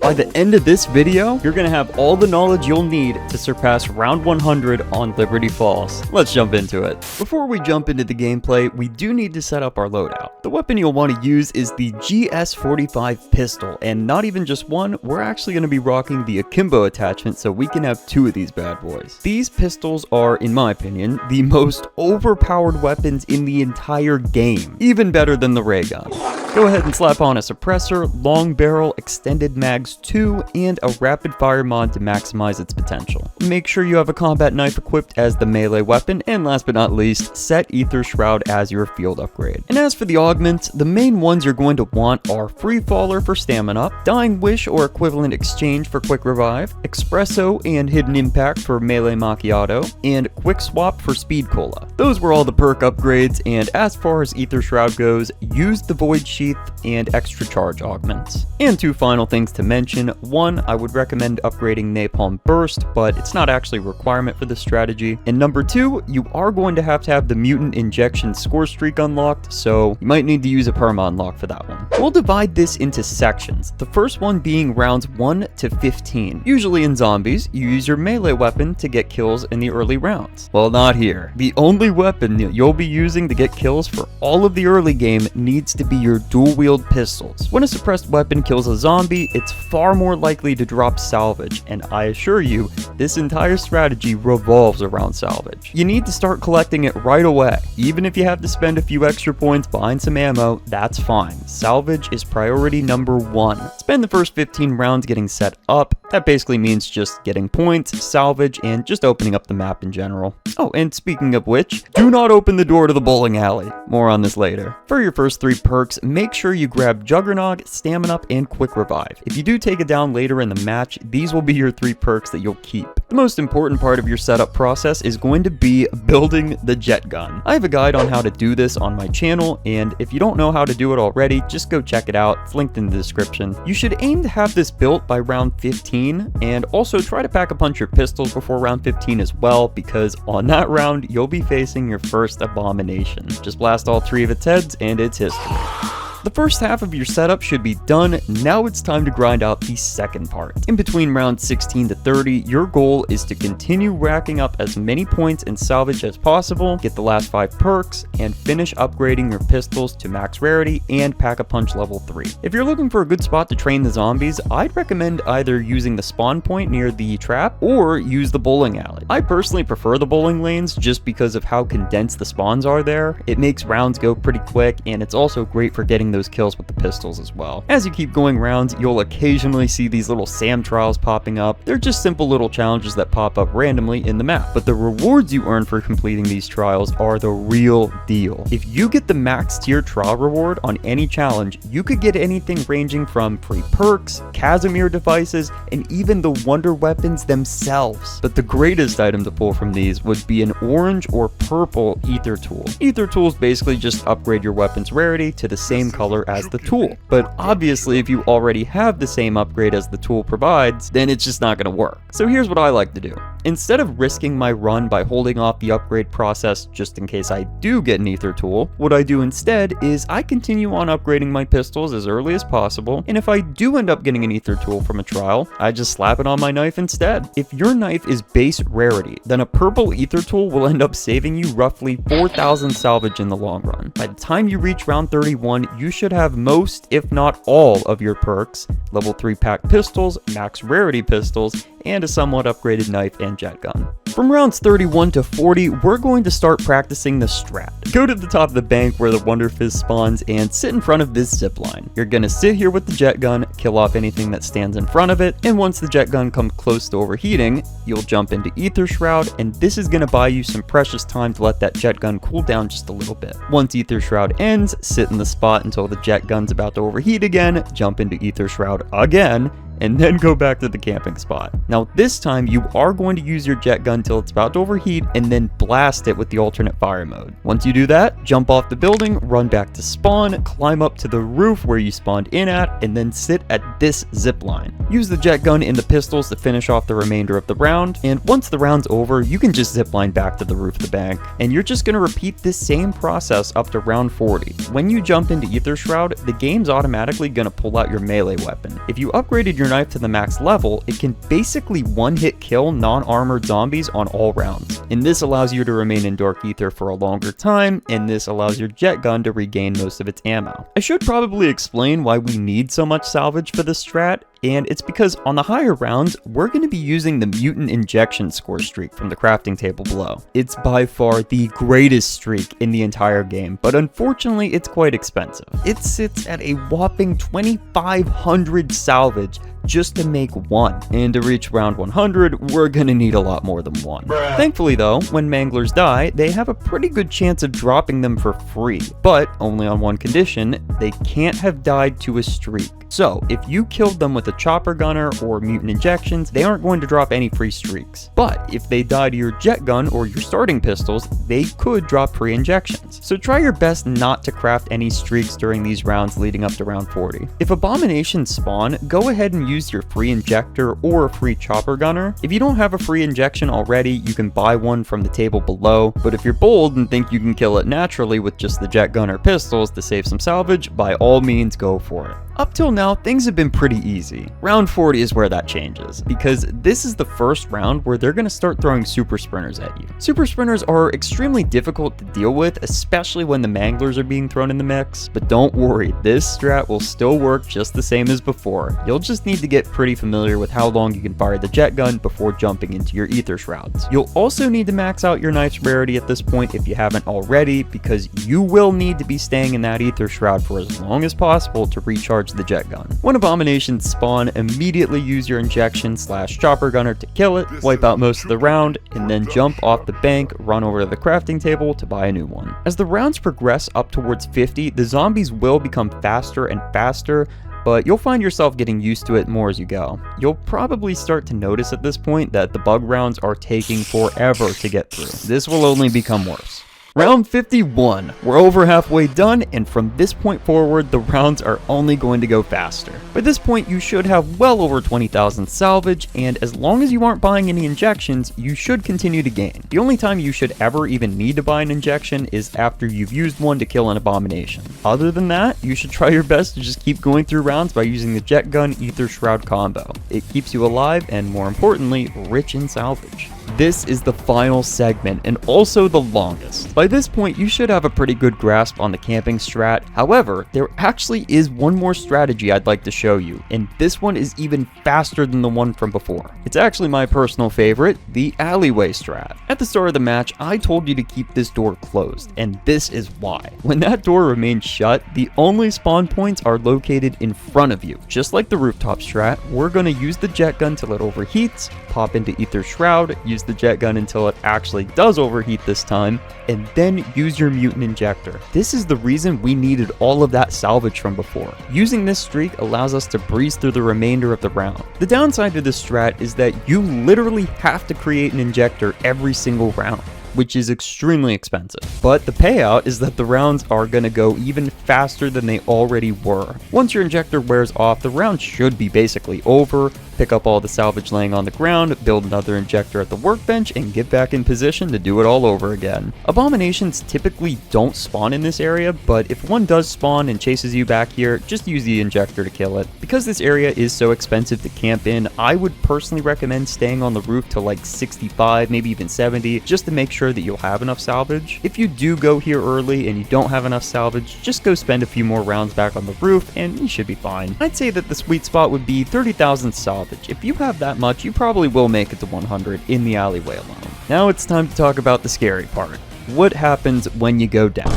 By the end of this video, you're gonna have all the knowledge you'll need to surpass round 100 on Liberty Falls. Let's jump into it. Before we jump into the gameplay, we do need to set up our loadout. The weapon you'll want to use is the GS45 pistol, and not even just one, we're actually gonna be rocking the akimbo attachment so we can have two of these bad boys. These pistols are, in my opinion, the most overpowered weapons in the entire game, even better than the ray gun. Go ahead and slap on a suppressor, long barrel, extended mags 2, and a rapid fire mod to maximize its potential. Make sure you have a combat knife equipped as the melee weapon, and last but not least, set Ether Shroud as your field upgrade. And as for the augments, the main ones you're going to want are Free Faller for stamina, Dying Wish or equivalent exchange for quick revive, Espresso and Hidden Impact for melee macchiato, and Quick Swap for speed cola. Those were all the perk upgrades, and as far as Ether Shroud goes, use the Void Sheath and extra charge augments. And two final things to mention. One, I would recommend upgrading Napalm Burst, but it's not actually a requirement for this strategy. And number two, you are going to have the Mutant Injection score streak unlocked, so you might need to use a perma unlock for that one. We'll divide this into sections, the first one being rounds 1 to 15. Usually in zombies, you use your melee weapon to get kills in the early rounds. Well, not here. The only weapon that you'll be using to get kills for all of the early game needs to be your dual-wield pistols. When a suppressed weapon kills a zombie, it's far more likely to drop salvage, and I assure you, this entire strategy revolves around salvage. You need to start collecting it right away. Even if you have to spend a few extra points buying some ammo, that's fine. Salvage is priority number 1. Spend the first 15 rounds getting set up. That basically means just getting points, salvage, and just opening up the map in general. Oh, and speaking of which, do not open the door to the bowling alley. More on this later. For your first 3 perks, make sure you grab Juggernog, Stamina Up, and Quick Revive. If you do take it down later in the match, these will be your 3 perks that you'll keep. The most important part of your setup process is going to be building the jet gun. I have a guide on how to do this on my channel, and if you don't know how to do it already, just go check it out. It's linked in the description. You should aim to have this built by round 15, and also try to pack a punch your pistols before round 15 as well, because on that round, you'll be facing your first abomination. Just blast all 3 of its heads, and it's history. The first half of your setup should be done. Now it's time to grind out the second part. In between rounds 16 to 30, your goal is to continue racking up as many points and salvage as possible, get the last 5 perks, and finish upgrading your pistols to max rarity and pack-a-punch level 3. If you're looking for a good spot to train the zombies, I'd recommend either using the spawn point near the trap or use the bowling alley. I personally prefer the bowling lanes just because of how condensed the spawns are there. It makes rounds go pretty quick, and it's also great for getting those kills with the pistols as well. As you keep going rounds, you'll occasionally see these little SAM trials popping up. They're just simple little challenges that pop up randomly in the map, but the rewards you earn for completing these trials are the real deal. If you get the max tier trial reward on any challenge, you could get anything ranging from free perks, Casimir devices, and even the wonder weapons themselves. But the greatest item to pull from these would be an orange or purple ether tool. Ether tools basically just upgrade your weapon's rarity to the same color as the tool. But obviously, if you already have the same upgrade as the tool provides, then it's just not going to work. So here's what I like to do. Instead of risking my run by holding off the upgrade process just in case I do get an ether tool, what I do instead is I continue on upgrading my pistols as early as possible, and if I do end up getting an ether tool from a trial, I just slap it on my knife instead. If your knife is base rarity, then a purple ether tool will end up saving you roughly 4,000 salvage in the long run. By the time you reach round 31, you should have most, if not all, of your perks, level 3 pack pistols, max rarity pistols, and a somewhat upgraded knife and jet gun. From rounds 31 to 40, we're going to start practicing the strat. Go to the top of the bank where the Wonder Fizz spawns and sit in front of this zipline. You're gonna sit here with the jet gun, kill off anything that stands in front of it, and once the jet gun comes close to overheating, you'll jump into Ether Shroud, and this is gonna buy you some precious time to let that jet gun cool down just a little bit. Once Ether Shroud ends, sit in the spot until the jet gun's about to overheat again, jump into Ether Shroud again, and then go back to the camping spot. Now this time you are going to use your jet gun till it's about to overheat and then blast it with the alternate fire mode. Once you do that, jump off the building, run back to spawn, climb up to the roof where you spawned in at, and then sit at this zip line. Use the jet gun and the pistols to finish off the remainder of the round, and once the round's over, you can just zip line back to the roof of the bank, and you're just going to repeat this same process up to round 40. When you jump into Ether Shroud, the game's automatically going to pull out your melee weapon. If you upgraded your knife to the max level, it can basically one-hit kill non-armored zombies on all rounds. And this allows you to remain in Dark Ether for a longer time, and this allows your jet gun to regain most of its ammo. I should probably explain why we need so much salvage for this strat, and it's because on the higher rounds, we're going to be using the mutant injection score streak from the crafting table below. It's by far the greatest streak in the entire game, but unfortunately it's quite expensive. It sits at a whopping 2,500 salvage just to make one, and to reach round 100, we're gonna need a lot more than one. Thankfully though, when manglers die, they have a pretty good chance of dropping them for free, but only on one condition: they can't have died to a streak. So, if you killed them with a chopper gunner or mutant injections, they aren't going to drop any free streaks. But if they die to your jet gun or your starting pistols, they could drop free injections. So try your best not to craft any streaks during these rounds leading up to round 40. If abominations spawn, go ahead and use your free injector or a free chopper gunner. If you don't have a free injection already, you can buy one from the table below, but if you're bold and think you can kill it naturally with just the jet gun or pistols to save some salvage, by all means go for it. Up till now, things have been pretty easy. Round 40 is where that changes, because this is the first round where they're going to start throwing super sprinters at you. Super sprinters are extremely difficult to deal with, especially when the manglers are being thrown in the mix, but don't worry, this strat will still work just the same as before. You'll just need to get pretty familiar with how long you can fire the jet gun before jumping into your ether shrouds. You'll also need to max out your knife's rarity at this point if you haven't already, because you will need to be staying in that ether shroud for as long as possible to recharge the jet gun. When abominations spawn, immediately use your injection / chopper gunner to kill it, wipe out most of the round, and then jump off the bank, run over to the crafting table to buy a new one. As the rounds progress up towards 50, the zombies will become faster and faster, but you'll find yourself getting used to it more as you go. You'll probably start to notice at this point that the bug rounds are taking forever to get through. This will only become worse. Round 51. We're over halfway done, and from this point forward, the rounds are only going to go faster. By this point, you should have well over 20,000 salvage, and as long as you aren't buying any injections, you should continue to gain. The only time you should ever even need to buy an injection is after you've used one to kill an abomination. Other than that, you should try your best to just keep going through rounds by using the jet gun ether shroud combo. It keeps you alive and, more importantly, rich in salvage. This is the final segment, and also the longest. By this point, you should have a pretty good grasp on the camping strat. However, there actually is one more strategy I'd like to show you, and this one is even faster than the one from before. It's actually my personal favorite, the alleyway strat. At the start of the match, I told you to keep this door closed, and this is why. When that door remains shut, the only spawn points are located in front of you. Just like the rooftop strat, we're going to use the jet gun till it overheats, pop into ether shroud, use the jet gun until it actually does overheat this time, and then use your mutant injector. This is the reason we needed all of that salvage from before. Using this streak allows us to breeze through the remainder of the round. The downside to this strat is that you literally have to create an injector every single round, which is extremely expensive. But the payout is that the rounds are going to go even faster than they already were. Once your injector wears off, the round should be basically over. Pick up all the salvage laying on the ground, build another injector at the workbench, and get back in position to do it all over again. Abominations typically don't spawn in this area, but if one does spawn and chases you back here, just use the injector to kill it. Because this area is so expensive to camp in, I would personally recommend staying on the roof to like 65, maybe even 70, just to make sure that you'll have enough salvage. If you do go here early and you don't have enough salvage, just go spend a few more rounds back on the roof and you should be fine. I'd say that the sweet spot would be 30,000 salvage. If you have that much, you probably will make it to 100 in the alleyway alone. Now it's time to talk about the scary part. What happens when you go down?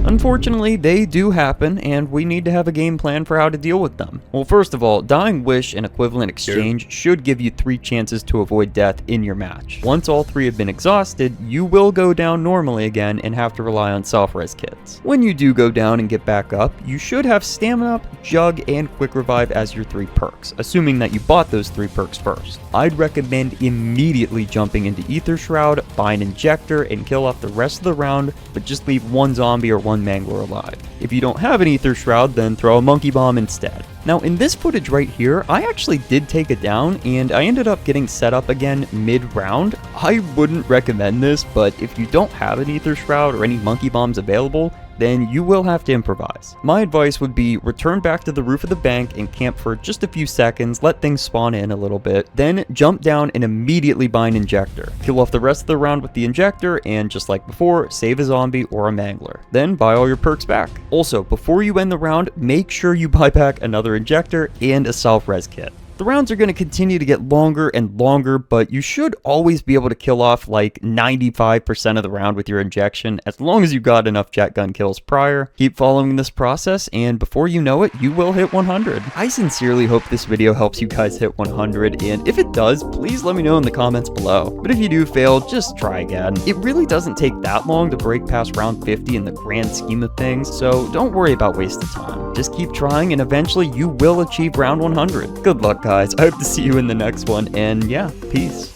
Unfortunately, they do happen, and we need to have a game plan for how to deal with them. Well, first of all, Dying Wish and Equivalent Exchange should give you 3 chances to avoid death in your match. Once all 3 have been exhausted, you will go down normally again and have to rely on self-res kits. When you do go down and get back up, you should have Stamina Up, Jug, and Quick Revive as your 3 perks, assuming that you bought those 3 perks first. I'd recommend immediately jumping into Ether Shroud, buy an injector, and kill off the rest of the round, but just leave one zombie or one mangler alive. If you don't have an ether shroud, then throw a monkey bomb instead. Now in this footage right here, I actually did take it down and I ended up getting set up again mid-round. I wouldn't recommend this, but if you don't have an ether shroud or any monkey bombs available, then you will have to improvise. My advice would be return back to the roof of the bank and camp for just a few seconds, let things spawn in a little bit, then jump down and immediately buy an injector. Kill off the rest of the round with the injector, and just like before, save a zombie or a mangler. Then buy all your perks back. Also, before you end the round, make sure you buy back another injector and a self-res kit. The rounds are going to continue to get longer and longer, but you should always be able to kill off like 95% of the round with your injection, as long as you got enough jet gun kills prior. Keep following this process, and before you know it, you will hit 100. I sincerely hope this video helps you guys hit 100, and if it does, please let me know in the comments below. But if you do fail, just try again. It really doesn't take that long to break past round 50 in the grand scheme of things, so don't worry about wasted time. Just keep trying, and eventually you will achieve round 100. Good luck, guys. I hope to see you in the next one, and yeah, peace.